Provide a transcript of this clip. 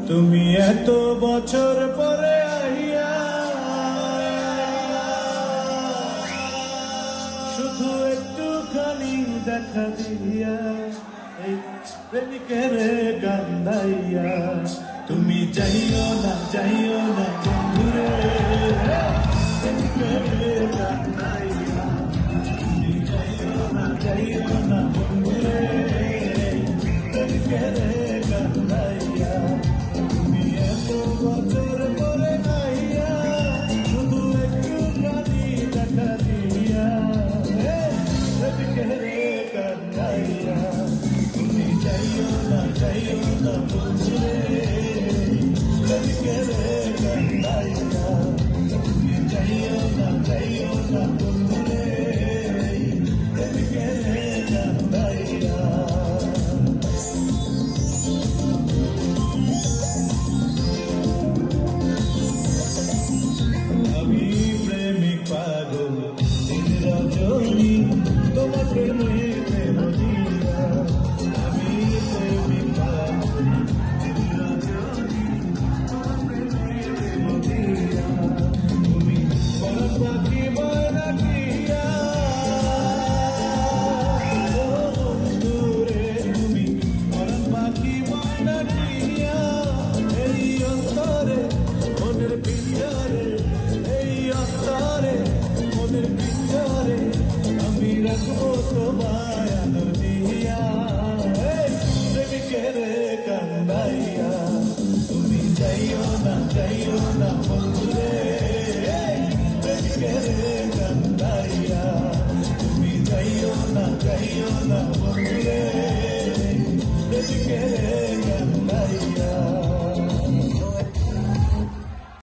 তুমি এত বছর পরে আইয়া শুধু একটুখানি দেখা দিয়া এই প্রেমিকের কান্দাইয়া তুমি যাইও না বন্ধুরে প্রেমিকের কান্দাইয়া তুমি যাইও না বন্ধুরে প্রেমিকের কান্দাইয়া তুমি এত বছর পরে আইয়া শুধু একটুখানি দেখা দিয়া প্রেমিকের কান্দাইয়া তুমি যাইও না বন্ধুরে প্রেমিকের কান্দাইয়া তুমি যাইও না বন্ধুরে প্রেমিকের কান্দাইয়া আমি প্রেমিক পাগল দিন রজনী তোমার প্রেমে মদিনা আমি প্রেমিক পাগল দিন রজনী তোমার প্রেমে মদিনা তুমি পরাণ পাখি ময়না কিয়া দূরে তুমি পরাণ পাখি ময়না কিয়া এই অন্তরে মনের পিঞ্জরে এই অন্তরে মনের পিঞ্জরে আমি রাখবো তোমায় আদর দিয়া প্রেমিকের কান্দাইয়া তুমি যাইও না